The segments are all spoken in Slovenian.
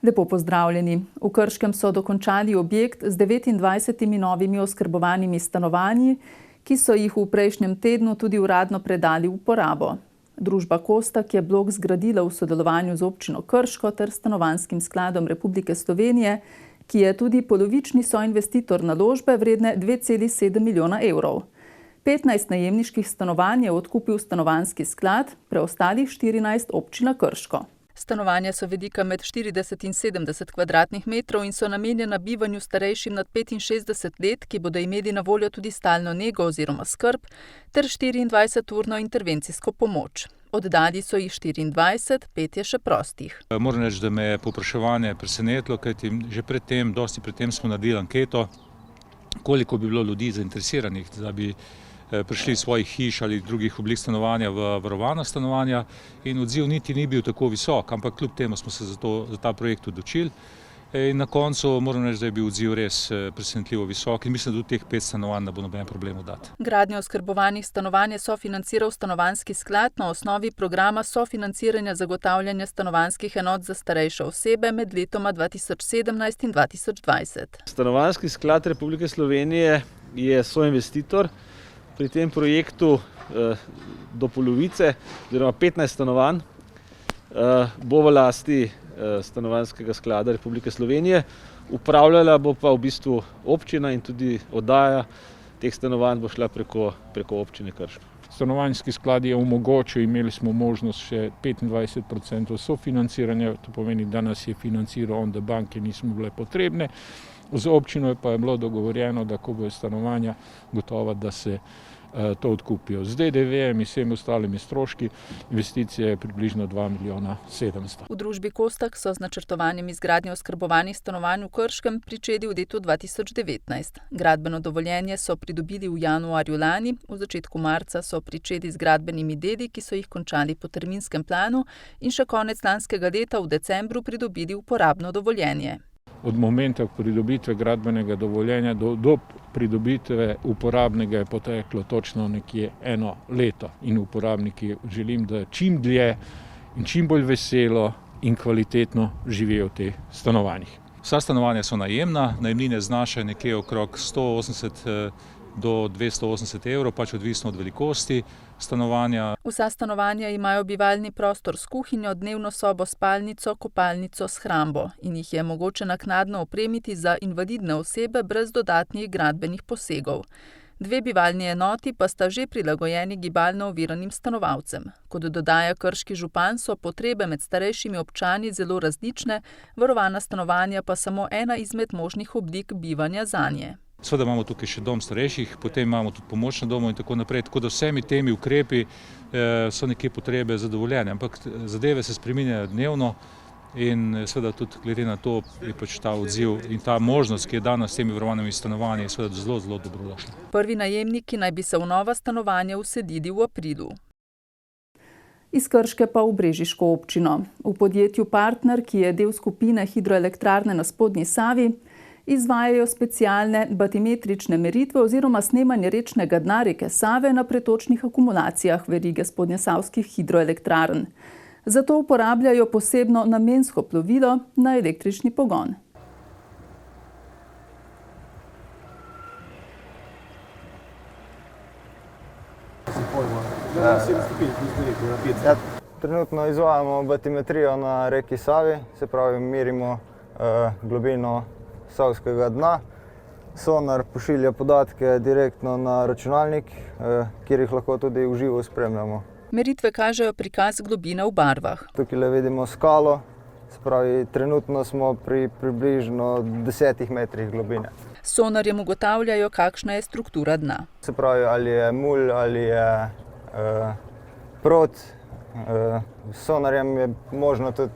Lepo pozdravljeni. V Krškem so dokončali objekt z 29 novimi oskrbovanimi stanovanji, ki so jih v prejšnjem tednu tudi uradno predali v uporabo. Družba Kostak je blok zgradila v sodelovanju z občino Krško ter Stanovanjskim skladom Republike Slovenije, ki je tudi polovični soinvestitor naložbe vredne 2,7 milijona evrov. 15 najemniških stanovanj je odkupil Stanovanjski sklad, preostalih 14 občina Krško. Stanovanja so velika med 40 in 70 kvadratnih metrov in so namenjena bivanju starejšim nad 65 let, ki bodo imeli na voljo tudi stalno nego oziroma skrb, ter 24-urno intervencijsko pomoč. Oddali so jih 24, 5 je še prostih. Moram reči, da me je povpraševanje presenetilo, kajti že dosti pred tem smo naredili anketo, koliko bi bilo ljudi zainteresiranih, da bi prišli iz svojih hiš ali drugih oblik stanovanja v varovana stanovanja, in odziv niti ni bil tako visok, ampak kljub temu smo se za ta projekt odločili. In na koncu moram reči, da je bil odziv res presenetljivo visok in mislim, da tudi teh 5 stanovanj ne bo noben problem oddati. Gradnjo oskrbovanih stanovanj je sofinanciral Stanovanjski sklad na osnovi programa sofinanciranja zagotavljanja stanovanjskih enot za starejše osebe med letoma 2017 in 2020. Stanovanjski sklad Republike Slovenije je soinvestitor pri tem projektu. Do polovice, oziroma 15 stanovanj, bo v lasti Stanovanjskega sklada Republike Slovenije. Upravljala bo pa v bistvu občina in tudi oddaja teh stanovanj bo šla preko občine Krško. Stanovanjski sklad je omogočil, imeli smo možnost še 25% sofinanciranja, to pomeni, da nas je financiral on the bank, ki nismo bile potrebne. Z občino pa je bilo dogovorjeno, da ko bojo stanovanja gotova, da se to odkupijo. Z DDV-jem in vsemi ostalimi stroški investicije je približno 2 milijona 700. V družbi Kostak so z načrtovanjem izgradnje oskrbovanih stanovanj v Krškem pričeli v letu 2019. Gradbeno dovoljenje so pridobili v januarju lani, v začetku marca so pričeli z gradbenimi deli, ki so jih končali po terminskem planu, in še konec lanskega leta v decembru pridobili uporabno dovoljenje. Od momenta pridobitve gradbenega dovoljenja do pridobitve uporabnega je poteklo točno nekje 1 leto. In uporabniki želim, da čim dlje in čim bolj veselo in kvalitetno živijo v teh stanovanjih. Vsa stanovanja so najemna, najemnine znašajo nekje okrog 180 do 280 evrov, pač odvisno od velikosti stanovanja. Vsa stanovanja imajo bivalni prostor s kuhinjo, dnevno sobo, spalnico, kopalnico, shrambo in jih je mogoče naknadno opremiti za invalidne osebe brez dodatnih gradbenih posegov. 2 bivalni enoti pa sta že prilagojeni gibalno oviranim stanovalcem. Kot dodaja krški župan, so potrebe med starejšimi občani zelo različne, varovana stanovanja pa samo ena izmed možnih oblik bivanja zanje. Seveda imamo tukaj še dom starejših, potem imamo tudi pomočne domove in tako naprej, tako da vsemi temi ukrepi so neke potrebe zadovoljene, ampak zadeve se spreminjajo dnevno in seveda tudi glede na to je pač ta odziv in ta možnost, ki je dana s temi varovanimi stanovanji, je seveda zelo, zelo dobrodošla. Prvi najemniki naj bi se v nova stanovanja vselili v aprilu. Iz Krške pa v brežiško občino. V podjetju Partner, ki je del skupine hidroelektrarne na Spodnji Savi, izvajajo specialne batimetrične meritve oziroma snemanje rečnega dna reke Save na pretočnih akumulacijah verige spodnjesavskih hidroelektrarn. Zato uporabljajo posebno namensko plovilo na električni pogon. Trenutno izvajamo batimetrijo na reki Savi, se pravi merimo globino savskega dna. Sonar pošilja podatke direktno na računalnik, kjer jih lahko tudi v živo spremljamo. Meritve kažejo prikaz globine v barvah. Tukaj vidimo skalo, se pravi, trenutno smo pri približno 10 metrih globine. S sonarjem ugotavljajo, kakšna je struktura dna. Se pravi, ali je mulj, ali je prod. S sonarjem je možno tudi,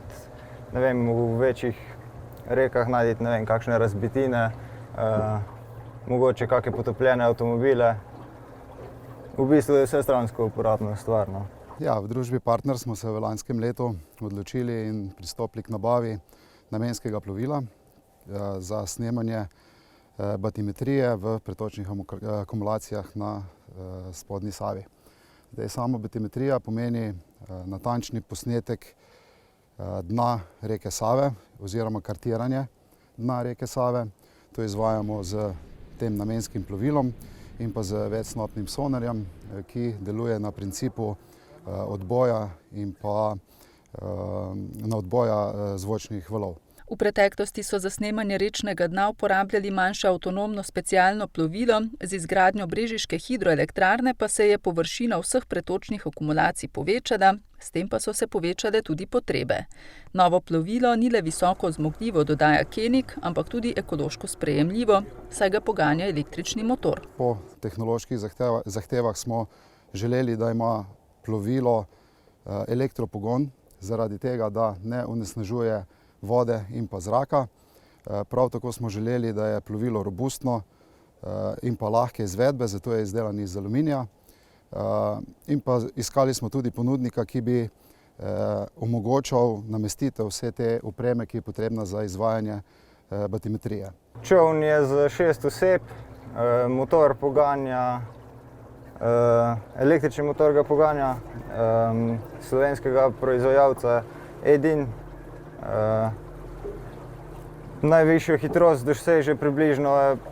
v večjih rekah najti, kakšne razbitine, mogoče kakšne potopljene avtomobile. V bistvu je vsestransko uporabna stvar. Ja, v družbi Partner smo se v lanskem letu odločili in pristopili k nabavi namenskega plovila za snemanje batimetrije v pretočnih akumulacijah na Spodnji Savi. Sama batimetrija pomeni natančni posnetek dna reke Save oziroma kartiranje dna reke Save. To izvajamo z tem namenskim plovilom in pa z večstopnim sonarjem, ki deluje na principu odboja in pa na odboja zvočnih valov. V preteklosti so za snemanje rečnega dna uporabljali manjše avtonomno specialno plovilo, z izgradnjo brežiške hidroelektrarne pa se je površina vseh pretočnih akumulacij povečala, s tem pa so se povečale tudi potrebe. Novo plovilo ni le visoko zmogljivo, dodaja Kenik, ampak tudi ekološko sprejemljivo, saj ga poganja električni motor. Po tehnoloških zahtevah smo želeli, da ima plovilo elektropogon, zaradi tega, da ne onesnažuje vode in pa zraka. Prav tako smo želeli, da je plovilo robustno in pa lahke izvedbe, zato je izdelan iz aluminija. In pa iskali smo tudi ponudnika, ki bi omogočal namestitev vse te opreme, ki je potrebna za izvajanje batimetrije. Čoln je z 6 oseb, motor poganja, električni motor ga poganja, slovenskega proizvajalca Edin. Najvišjo hitrost doseže približno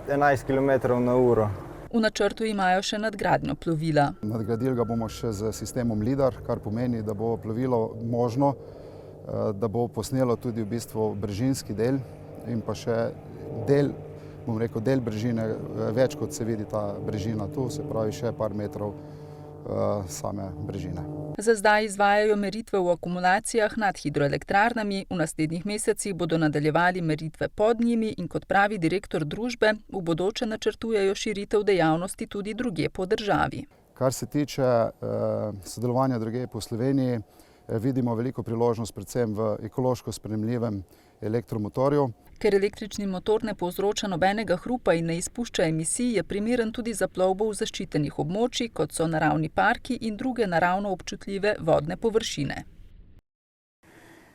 11 km/h. V načrtu imajo še nadgradnjo plovila. Nadgradili ga bomo še z sistemom LIDAR, kar pomeni, da bo plovilo možno, da bo posnelo tudi v bistvu brežinski del in pa še del, bom rekel, del brežine, več kot se vidi ta brežina tu, se pravi še par metrov same brežine. Za zdaj izvajajo meritve v akumulacijah nad hidroelektrarnami, v naslednjih mesecih bodo nadaljevali meritve pod njimi in kot pravi direktor družbe, v bodoče načrtujejo širitev dejavnosti tudi drugje po državi. Kar se tiče sodelovanja drugje po Sloveniji, vidimo veliko priložnost predvsem v ekološko sprejemljivem elektromotorju. Ker električni motor ne povzroča nobenega hrupa in ne izpušča emisij, je primeren tudi za plovbo v zaščitenih območjih, kot so naravni parki in druge naravno občutljive vodne površine.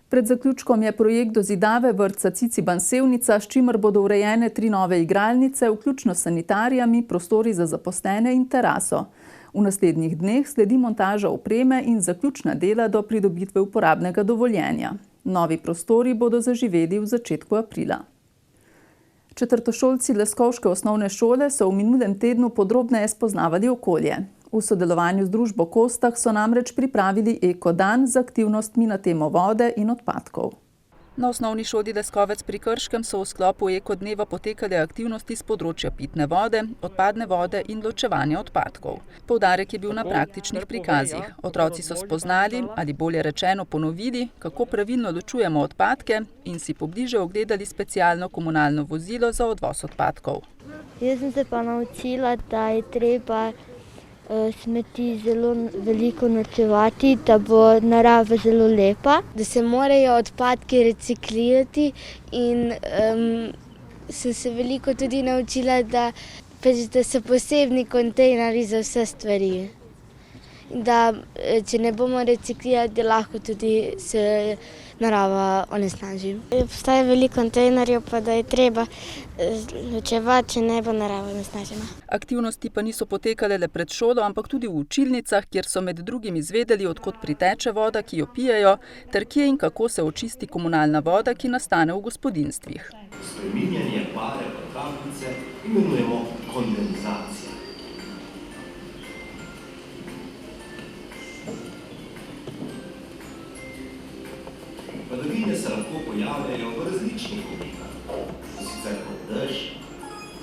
Pred zaključkom je projekt dozidave vrtca Ciciban Sevnica, s čimer bodo urejene 3 nove igralnice, vključno s sanitarijami, prostori za zaposlene in teraso. V naslednjih dneh sledi montaža opreme in zaključna dela do pridobitve uporabnega dovoljenja. Novi prostori bodo zaživeli v začetku aprila. Četrtošolci Leskovške osnovne šole so v minulem tednu podrobneje spoznavali okolje. V sodelovanju z družbo Kostah so namreč pripravili ekodan z aktivnostmi na temo vode in odpadkov. Na osnovni šoli Leskovec pri Krškem so v sklopu ekodneva potekale aktivnosti z področja pitne vode, odpadne vode in ločevanja odpadkov. Poudarek je bil na praktičnih prikazih. Otroci so spoznali, ali bolje rečeno ponovili, kako pravilno ločujemo odpadke in si pobliže ogledali specialno komunalno vozilo za odvoz odpadkov. Jaz sem se pa naučila, da je treba smeti zelo veliko nočevati, da bo narava zelo lepa. Da se morajo odpadki reciklirati in sem se veliko tudi naučila, da so posebni kontejnerji za vse stvari. Da če ne bomo reciklirali, lahko tudi se narava onesnaži. Obstaja veliko kontejnerjev, pa da je treba ločevati, če ne bo narava onesnažena. Aktivnosti pa niso potekale le pred šolo, ampak tudi v učilnicah, kjer so med drugim izvedeli, odkot priteče voda, ki jo pijejo, ter kje in kako se očisti komunalna voda, ki nastane v gospodinjstvih. Spreminjanje pare v kapljice imenujemo kondenzacija. Padavine se lahko pojavljajo v različnih oblikah, sicer kot dež,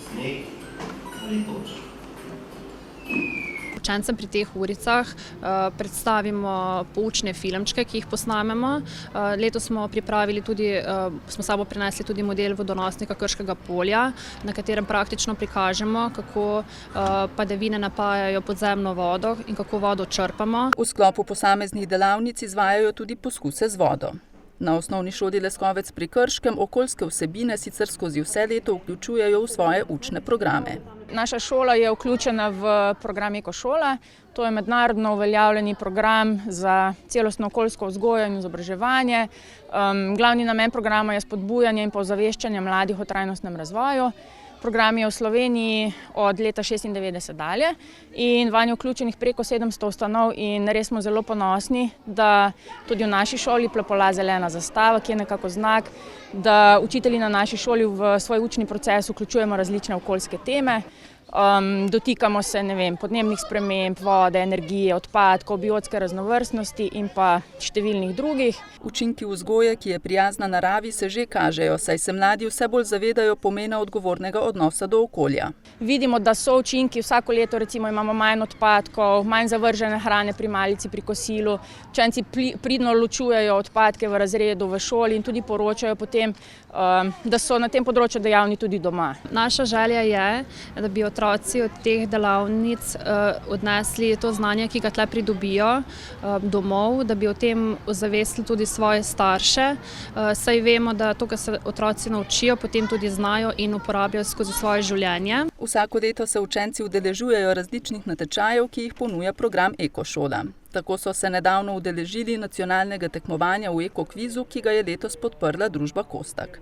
sneg ali toča. Učencem pri teh uricah predstavimo poučne filmčke, ki jih posnamemo. Letos smo pripravili tudi, smo sabo prinesli tudi model vodonosnika Krškega polja, na katerem praktično prikažemo, kako padavine napajajo podzemno vodo in kako vodo črpamo. V sklopu posameznih delavnic izvajajo tudi poskuse z vodo. Na osnovni šoli Leskovec pri Krškem okoljske vsebine sicer skozi vse leto vključujejo v svoje učne programe. Naša šola je vključena v program Ekošola. To je mednarodno uveljavljeni program za celostno okoljsko vzgojo in izobraževanje. Glavni namen programa je spodbujanje in ozaveščanje mladih o trajnostnem razvoju. program je v Sloveniji od leta 1996 dalje in vanj je vključenih preko 700 ustanov in res smo zelo ponosni, da tudi v naši šoli plepola zelena zastava, ki je nekako znak, da učitelji na naši šoli v svoj učni proces vključujemo različne okoljske teme. Dotikamo se, podnebnih sprememb, vode, energije, odpadkov, biotske raznovrstnosti in pa številnih drugih. Učinki vzgoje, ki je prijazna naravi, se že kažejo, saj se mladi vse bolj zavedajo pomena odgovornega odnosa do okolja. Vidimo, da so učinki, vsako leto recimo imamo manj odpadkov, manj zavržene hrane pri malici, pri kosilu. Učenci pridno ločujejo odpadke v razredu, v šoli in tudi poročajo potem, da so na tem področju dejavni tudi doma. Naša želja je, da bi otroci od teh delavnic odnesli to znanje, ki ga tle pridobijo domov, da bi o tem ozavestili tudi svoje starše, saj vemo, da to, kar se otroci naučijo, potem tudi znajo in uporabljajo skozi svoje življenje. Vsako leto se učenci udeležujejo različnih natečajev, ki jih ponuja program Ekošola. Tako so se nedavno udeležili nacionalnega tekmovanja v ekokvizu, ki ga je letos podprla družba Kostak.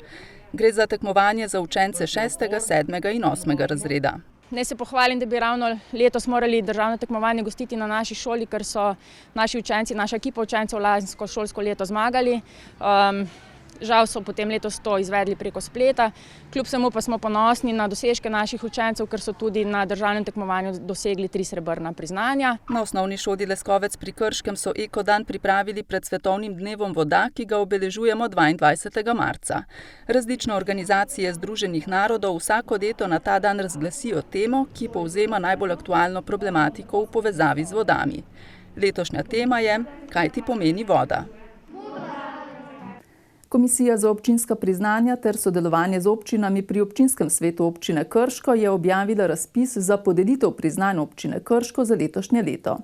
Gre za tekmovanje za učence 6., 7. in 8. razreda. Naj se pohvalim, da bi ravno letos morali državno tekmovanje gostiti na naši šoli, ker so naši učenci, naša ekipa učencev lansko šolsko leto zmagali. Žal so potem letos to izvedli preko spleta. Kljub vsemu pa smo ponosni na dosežke naših učencev, ker so tudi na državnem tekmovanju dosegli 3 srebrna priznanja. Na osnovni šoli Leskovec pri Krškem so Ekodan pripravili pred Svetovnim dnevom voda, ki ga obeležujemo 22. marca. Različne organizacije Združenih narodov vsako leto na ta dan razglasijo temo, ki povzema najbolj aktualno problematiko v povezavi z vodami. Letošnja tema je: kaj ti pomeni voda? Komisija za občinska priznanja ter sodelovanje z občinami pri občinskem svetu občine Krško je objavila razpis za podelitev priznanj občine Krško za letošnje leto.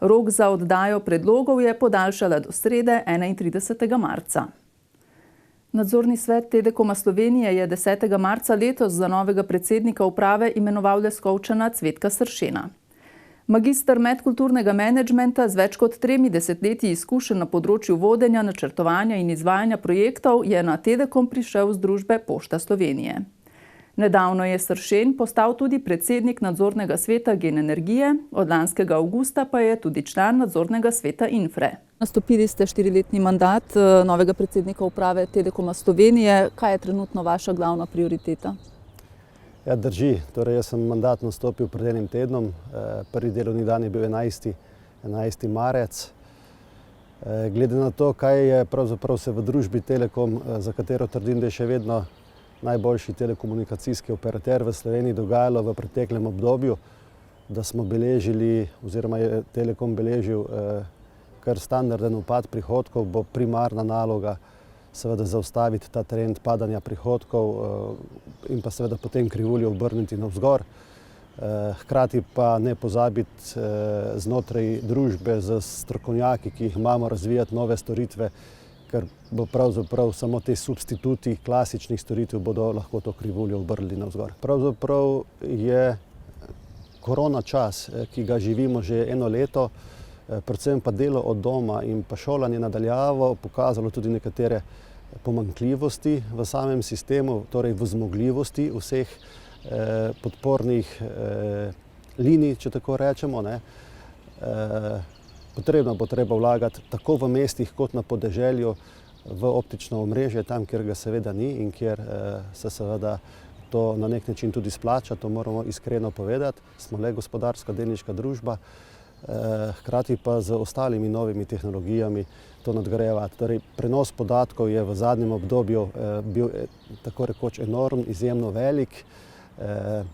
Rok za oddajo predlogov je podaljšala do srede 31. marca. Nadzorni svet Telekoma Slovenije je 10. marca letos za novega predsednika uprave imenoval Leskovčana Cvetka Sršena. Magister medkulturnega menedžmenta z več kot 3 desetletji izkušenj na področju vodenja, načrtovanja in izvajanja projektov je na Telekom prišel z družbe Pošta Slovenije. Nedavno je Sršen postal tudi predsednik nadzornega sveta Gen Energije, od lanskega avgusta pa je tudi član nadzornega sveta Infre. Nastopili ste 4-letni mandat novega predsednika uprave Telekoma Slovenije. Kaj je trenutno vaša glavna prioriteta? Ja, drži. Torej, jaz sem mandat nastopil pred enim tednom. Prvi delovni dan je bil 11. marec. Glede na to, kaj je pravzaprav se v družbi Telekom, za katero trdim, da je še vedno najboljši telekomunikacijski operater v Sloveniji, dogajalo v preteklem obdobju, da smo beležili, oziroma je Telekom beležil kar standarden upad prihodkov, bo primarna naloga seveda zaustaviti ta trend padanja prihodkov in pa seveda potem krivuljo obrniti navzgor. Hkrati pa ne pozabiti znotraj družbe z strokovnjaki, ki jih imamo, razvijati nove storitve, ker bo pravzaprav samo te substituti klasičnih storitev bodo lahko to krivuljo obrnili navzgor. Pravzaprav je korona čas, ki ga živimo že eno leto, predvsem pa delo od doma in pa šolanje na daljavo pokazalo tudi nekatere pomanjkljivosti v samem sistemu, torej v zmogljivosti vseh podpornih linij, če tako rečemo. Potrebno bo treba vlagati tako v mestih kot na podeželju v optično omrežje, tam, kjer ga seveda ni in kjer se seveda to na nek način tudi splača, to moramo iskreno povedati. Smo le gospodarska delniška družba, hkrati pa z ostalimi novimi tehnologijami to nadgrajevati. Torej, prenos podatkov je v zadnjem obdobju bil tako rekoč enorm, izjemno velik.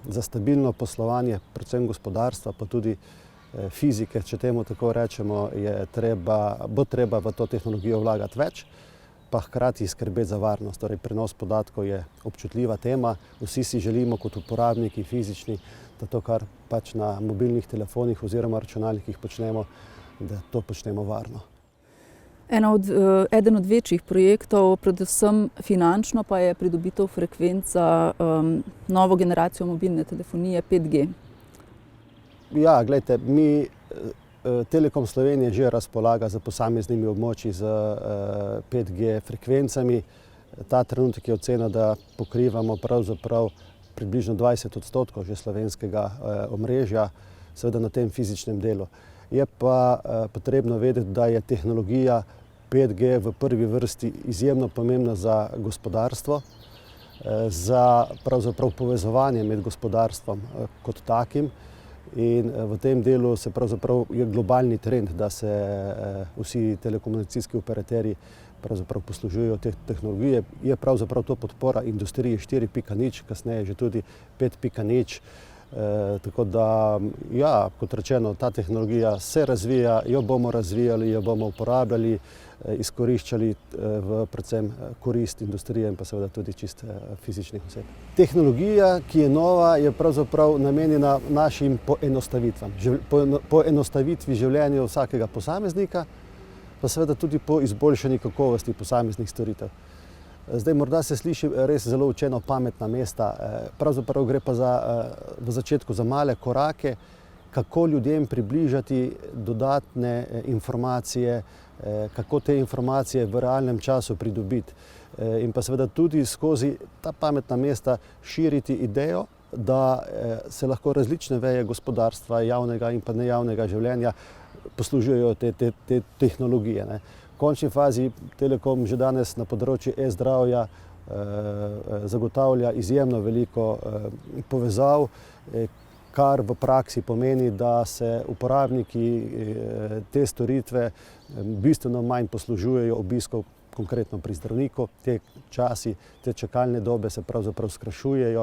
Za stabilno poslovanje, predvsem gospodarstva, pa tudi fizike, če temu tako rečemo, bo treba v to tehnologijo vlagati več, pa hkrati skrbeti za varnost. Torej, prenos podatkov je občutljiva tema. Vsi si želimo kot uporabniki fizični, da to, kar pač na mobilnih telefonih oziroma računalnikih počnemo, da to počnemo varno. Eden od večjih projektov, predvsem finančno, pa je pridobitev frekvenc za novo generacijo mobilne telefonije 5G. Ja, gledajte, Telekom Slovenije že razpolaga z posameznimi območji z 5G frekvencami. Ta trenutek je ocena, da pokrivamo pravzaprav približno 20% že slovenskega omrežja, seveda na tem fizičnem delu. Je pa potrebno vedeti, da je tehnologija 5G v prvi vrsti izjemno pomembna za gospodarstvo, za pravzaprav povezovanje med gospodarstvom kot takim. In v tem delu se pravzaprav je globalni trend, da se vsi telekomunikacijski operaterji pravzaprav poslužujejo te tehnologije. Je pravzaprav to podpora industriji 4.0, kasneje že tudi 5.0. Tako da, ja, kot rečeno, ta tehnologija se razvija, jo bomo razvijali, jo bomo uporabljali, izkoriščali v predvsem korist industrije in pa seveda tudi čist fizičnih oseb. Tehnologija, ki je nova, je pravzaprav namenjena našim poenostavitvam, poenostavitvi življenja vsakega posameznika, pa seveda tudi po izboljšanju kakovosti posameznih storitev. Zdaj morda se sliši res zelo učeno pametna mesta, pravzaprav gre pa v začetku za male korake, kako ljudem približati dodatne informacije, kako te informacije v realnem času pridobiti in pa seveda tudi skozi ta pametna mesta širiti idejo, da se lahko različne veje gospodarstva, javnega in pa nejavnega življenja poslužujejo te tehnologije. V končni fazi Telekom že danes na področju e-zdravja zagotavlja izjemno veliko povezav, kar v praksi pomeni, da se uporabniki te storitve bistveno manj poslužujejo obiskov konkretno pri zdravniku. Te časi, te čakalne dobe se pravzaprav skrajšujejo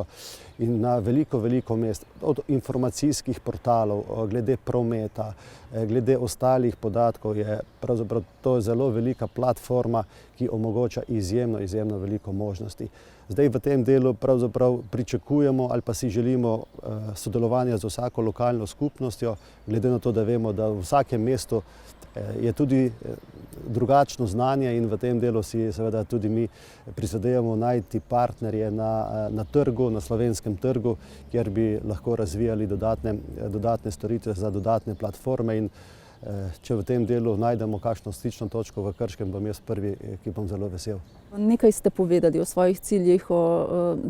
in na veliko mest, od informacijskih portalov, glede prometa, glede ostalih podatkov, je pravzaprav to zelo velika platforma, ki omogoča izjemno veliko možnosti. Zdaj v tem delu pravzaprav pričakujemo ali pa si želimo sodelovanja z vsako lokalno skupnostjo, glede na to, da vemo, da v vsakem mestu je tudi drugačno znanje in v tem delu si seveda tudi mi prizadevamo najti partnerje na trgu, na slovenskem trgu, kjer bi lahko razvijali dodatne storitve za dodatne platforme in če v tem delu najdemo kakšno stično točko v Krškem, bom jaz prvi, ki bom zelo vesel. Nekaj ste povedali o svojih ciljih, o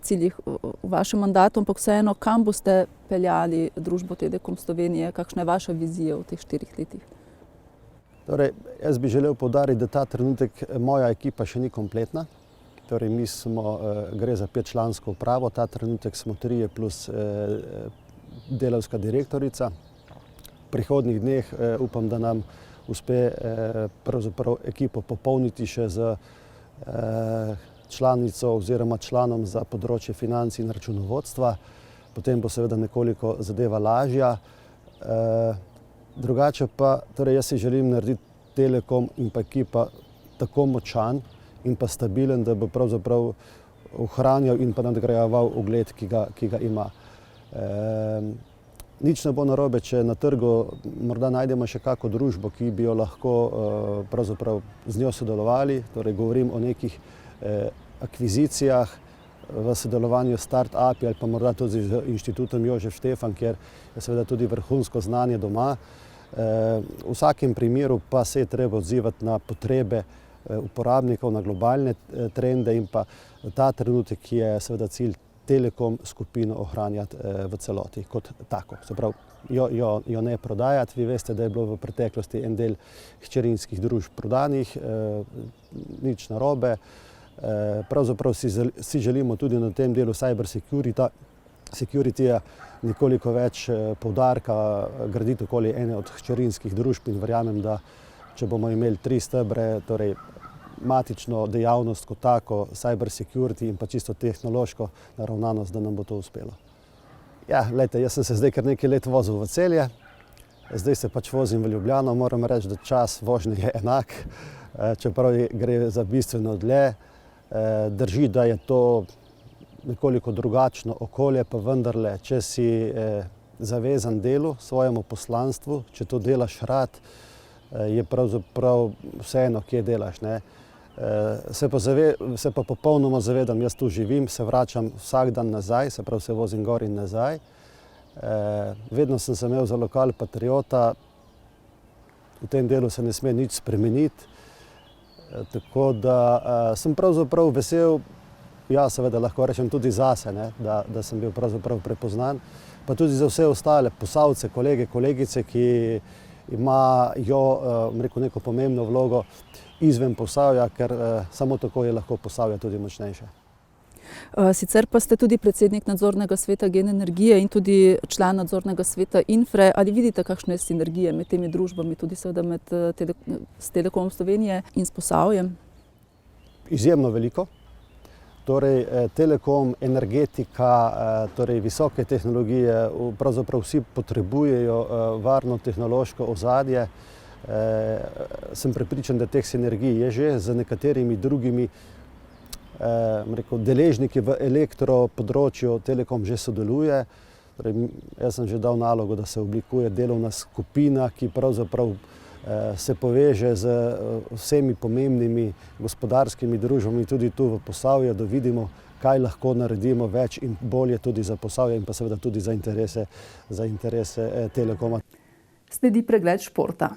ciljih v vašem mandatu, ampak vseeno, kam boste peljali družbo Telekom Slovenije, kakšna je vaša vizija v teh 4 letih? Torej, jaz bi želel poudariti, da ta trenutek moja ekipa še ni kompletna. Torej, gre za 5-člansko upravo, ta trenutek smo 3 plus delavska direktorica. V prihodnjih dneh upam, da nam uspe pravzaprav ekipo popolniti še z članico oziroma članom za področje financ in računovodstva. Potem bo seveda nekoliko zadeva lažja. Drugače pa, torej jaz si želim narediti Telekom in pa ekipa tako močan in pa stabilen, da bo pravzaprav ohranjal in pa nadgrajeval ugled, ki ga ima. Nič ne bo narobe, če na trgu morda najdemo še kako družbo, ki bi jo lahko pravzaprav z njo sodelovali. Torej govorim o nekih akvizicijah v sodelovanju s start-upi ali pa morda tudi z inštitutom Jožef Štefan, kjer je seveda tudi vrhunsko znanje doma. V vsakem primeru pa se je treba odzivati na potrebe uporabnikov, na globalne trende in pa ta trenutek je seveda cilj Telekom skupino ohranjati v celoti kot tako. Se pravi, jo ne prodajati. Vi veste, da je bilo v preteklosti en del hčerinskih družb prodanih, nič narobe. Pravzaprav si želimo tudi na tem delu cyber security-ja nekoliko več poudarka graditi okoli ene od hčerinskih družb in verjamem, da če bomo imeli 3 stebre, torej matično dejavnost kot tako, cyber security in pa čisto tehnološko naravnanost, da nam bo to uspelo. Ja, glejte, jaz sem se zdaj kar nekaj let vozil v Celje, zdaj se pač vozim v Ljubljano, moram reči, da čas vožnje je enak, čeprav gre za bistveno dlje. Drži, da je to nekoliko drugačno okolje, pa vendarle, če si zavezan delu, svojemu poslanstvu, če to delaš rad, je pravzaprav vseeno, kje delaš, ne. Se pa popolnoma zavedam, jaz tu živim, se vračam vsak dan nazaj, se pravi se vozim gor in nazaj. Vedno sem se imel za lokal patriota, v tem delu se ne sme nič spremeniti, tako da sem pravzaprav vesel jaz seveda lahko rečem tudi zase, ne, da sem bil pravzaprav prepoznan, pa tudi za vse ostale Posavce, kolege, kolegice, ki imajo neko pomembno vlogo izven Posavja, ker samo tako je lahko Posavje tudi močnejše. Sicer pa ste tudi predsednik nadzornega sveta Gen Energije in tudi član nadzornega sveta Infre. Ali vidite kakšne sinergije med temi družbami, tudi seveda s Telekomom Slovenije in s Posavjem? Izjemno veliko. Torej, Telekom, energetika, torej visoke tehnologije, pravzaprav vsi potrebujejo varno tehnološko ozadje. Sem prepričan, da teh sinergij je že z nekaterimi drugimi deležniki v elektropodročju. Telekom že sodeluje. Torej, jaz sem že dal nalogo, da se oblikuje delovna skupina, ki pravzaprav se poveže z vsemi pomembnimi gospodarskimi družbami tudi tu v Posavju, da vidimo, kaj lahko naredimo več in bolje tudi za Posavje in pa seveda tudi za interese Telekoma. Sledi pregled športa.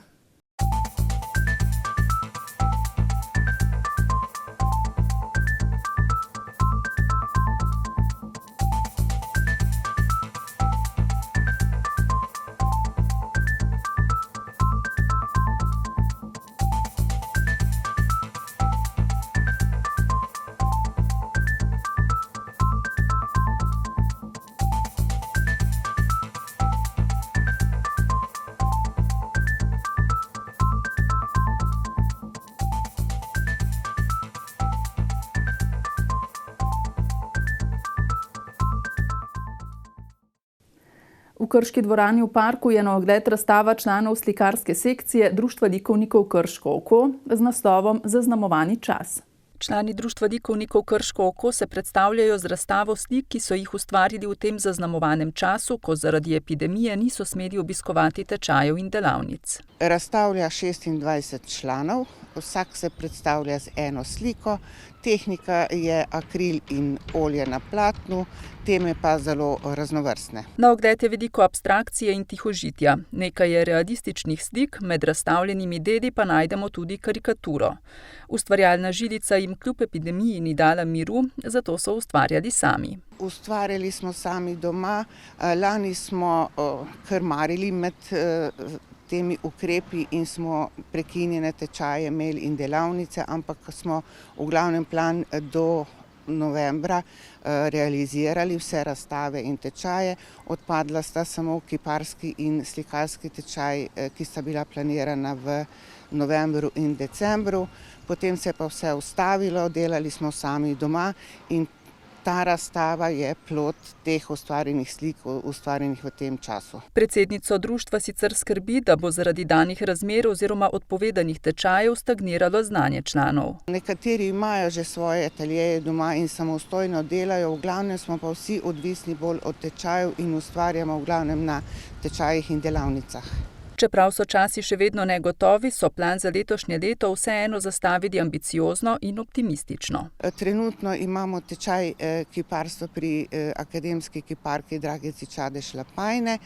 V Krški dvorani v parku je na ogled razstava članov slikarske sekcije Društva likovnikov Krško oko z naslovom Zaznamovani čas. Člani Društva likovnikov Krško oko se predstavljajo z razstavo slik, ki so jih ustvarili v tem zaznamovanem času, ko zaradi epidemije niso smeli obiskovati tečajev in delavnic. Razstavlja 26 članov, vsak se predstavlja z eno sliko, tehnika je akril in olje na platnu, teme pa zelo raznovrstne. Na ogled je veliko abstrakcije in tihožitja. Nekaj je realističnih slik, med razstavljenimi deli pa najdemo tudi karikaturo. Ustvarjalna žilica jim kljub epidemiji ni dala miru, zato so ustvarjali sami. Ustvarjali smo sami doma, lani smo krmarili med temi ukrepi in smo prekinjene tečaje imeli in delavnice, ampak smo v glavnem plan do novembra realizirali vse razstave in tečaje. Odpadla sta samo kiparski in slikarski tečaj, ki sta bila planirana v novembru in decembru. Potem se je pa vse ustavilo, delali smo sami doma in ta razstava je plod teh ustvarjenih slik, ustvarjenih v tem času. Predsednico društva sicer skrbi, da bo zaradi danih razmer oziroma odpovedanih tečajev stagniralo znanje članov. Nekateri imajo že svoje ateljeje doma in samostojno delajo, v glavnem smo pa vsi odvisni bolj od tečajev in ustvarjamo v glavnem na tečajih in delavnicah. Čeprav so časi še vedno negotovi, so plan za letošnje leto vseeno zastavili ambiciozno in optimistično. Trenutno imamo tečaj kiparstva pri akademski kiparki Dragici Čadež Lapajne.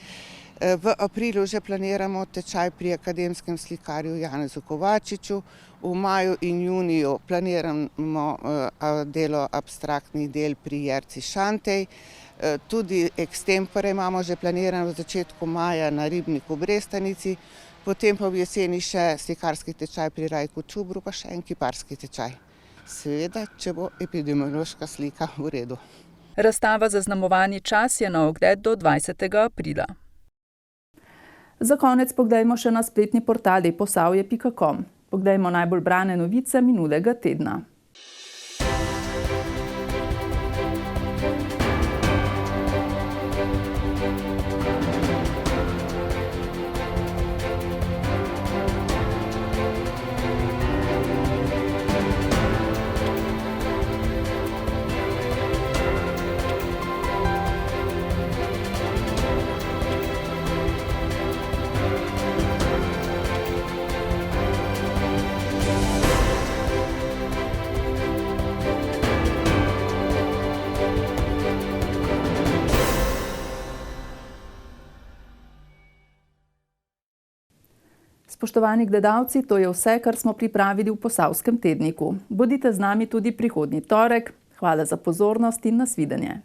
V aprilu že planiramo tečaj pri akademskem slikarju Janezu Kovačiču. V maju in juniju planiramo delo abstraktnih del pri Jerci Šantej. Tudi extempore imamo že planirano v začetku maja na Ribniku v Brestanici, potem pa v jeseni še slikarski tečaj pri Rajku Čubru, pa še en kiparski tečaj. Seveda, če bo epidemiološka slika v redu. Razstava Zaznamovani čas je na ogled do 20. aprila. Za konec poglejmo še na spletni portal eposavje.com. Poglejmo najbolj brane novice minulega tedna. Spoštovani gledalci, to je vse, kar smo pripravili v Posavskem tedniku. Bodite z nami tudi prihodnji torek. Hvala za pozornost in nasvidenje.